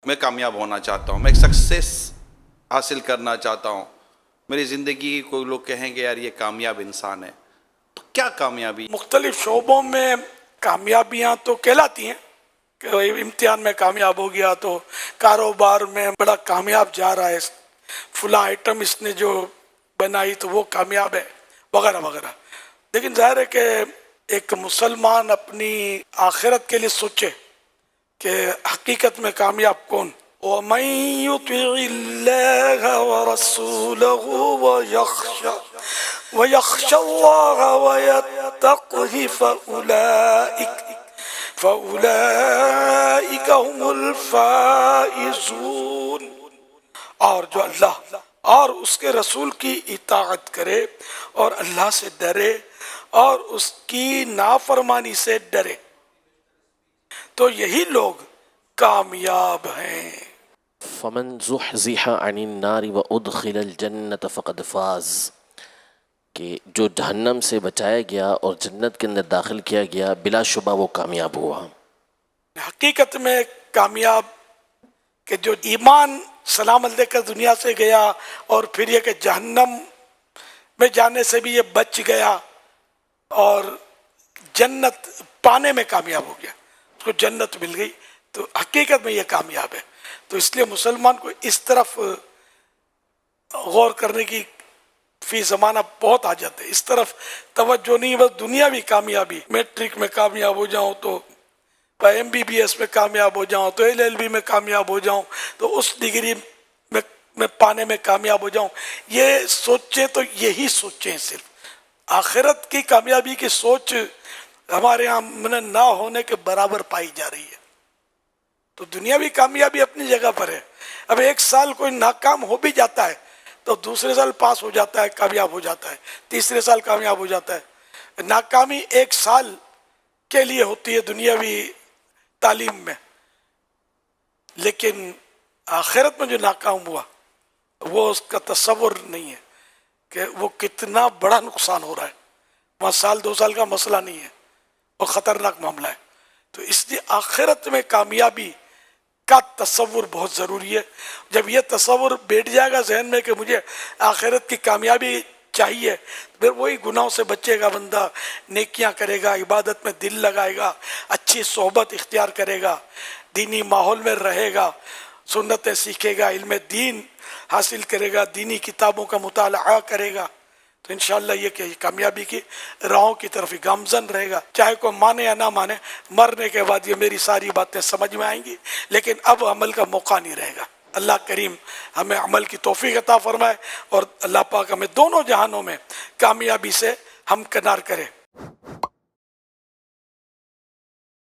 میں کامیاب ہونا چاہتا ہوں، میں ایک سکسیس حاصل کرنا چاہتا ہوں، میری زندگی کوئی لوگ کہیں گے یار یہ کامیاب انسان ہے، تو کیا کامیابی؟ مختلف شعبوں میں کامیابیاں تو کہلاتی ہیں کہ امتحان میں کامیاب ہو گیا تو کاروبار میں بڑا کامیاب جا رہا ہے، فلاں آئٹم اس نے جو بنائی تو وہ کامیاب ہے وغیرہ وغیرہ. لیکن ظاہر ہے کہ ایک مسلمان اپنی آخرت کے لیے سوچے کہ حقیقت میں کامیاب کون. وَمَن يُطِعِ اللَّهَ وَرَسُولَهُ وَيَخْشَ اللَّهَ وَيَتَّقْهِ فَأُولَئِكَ هُمُ الْفَائِزُونَ. اور جو اللہ اور اس کے رسول کی اطاعت کرے اور اللہ سے ڈرے اور اس کی نافرمانی سے ڈرے تو یہی لوگ کامیاب ہیں. فمن زحزح عن النار وادخل الجنة فقد فاز، کہ جو جہنم سے بچایا گیا اور جنت کے اندر داخل کیا گیا بلا شبہ وہ کامیاب ہوا. حقیقت میں کامیاب کہ جو ایمان سلامت لے کر دنیا سے گیا اور پھر یہ کہ جہنم میں جانے سے بھی یہ بچ گیا اور جنت پانے میں کامیاب ہو گیا، اس کو جنت مل گئی، تو حقیقت میں یہ کامیاب ہے. تو اس لیے مسلمان کو اس طرف غور کرنے کی فی زمانہ بہت حاجت ہے. اس طرف توجہ نہیں، بس دنیاوی کامیابی، میٹرک میں کامیاب ہو جاؤں تو MBBS میں کامیاب ہو جاؤں تو LLB میں کامیاب ہو جاؤں تو اس ڈگری میں پانے میں کامیاب ہو جاؤں. یہ سوچیں تو یہی سوچیں، صرف آخرت کی کامیابی کی سوچ ہمارے ہاں نہ ہونے کے برابر پائی جا رہی ہے. تو دنیاوی کامیابی اپنی جگہ پر ہے. اب ایک سال کوئی ناکام ہو بھی جاتا ہے تو دوسرے سال پاس ہو جاتا ہے، کامیاب ہو جاتا ہے، تیسرے سال کامیاب ہو جاتا ہے. ناکامی ایک سال کے لیے ہوتی ہے دنیاوی تعلیم میں، لیکن آخرت میں جو ناکام ہوا وہ اس کا تصور نہیں ہے کہ وہ کتنا بڑا نقصان ہو رہا ہے. وہاں سال دو سال کا مسئلہ نہیں ہے، وہ خطرناک معاملہ ہے. تو اس لیے آخرت میں کامیابی کا تصور بہت ضروری ہے. جب یہ تصور بیٹھ جائے گا ذہن میں کہ مجھے آخرت کی کامیابی چاہیے، پھر وہی گناہوں سے بچے گا بندہ، نیکیاں کرے گا، عبادت میں دل لگائے گا، اچھی صحبت اختیار کرے گا، دینی ماحول میں رہے گا، سنتیں سیکھے گا، علم دین حاصل کرے گا، دینی کتابوں کا مطالعہ کرے گا، تو انشاءاللہ یہ کہ کامیابی کی راہوں کی طرف گامزن رہے گا. چاہے کوئی مانے یا نہ مانے، مرنے کے بعد یہ میری ساری باتیں سمجھ میں آئیں گی، لیکن اب عمل کا موقع نہیں رہے گا. اللہ کریم ہمیں عمل کی توفیق عطا فرمائے اور اللہ پاک ہمیں دونوں جہانوں میں کامیابی سے ہمکنار کرے.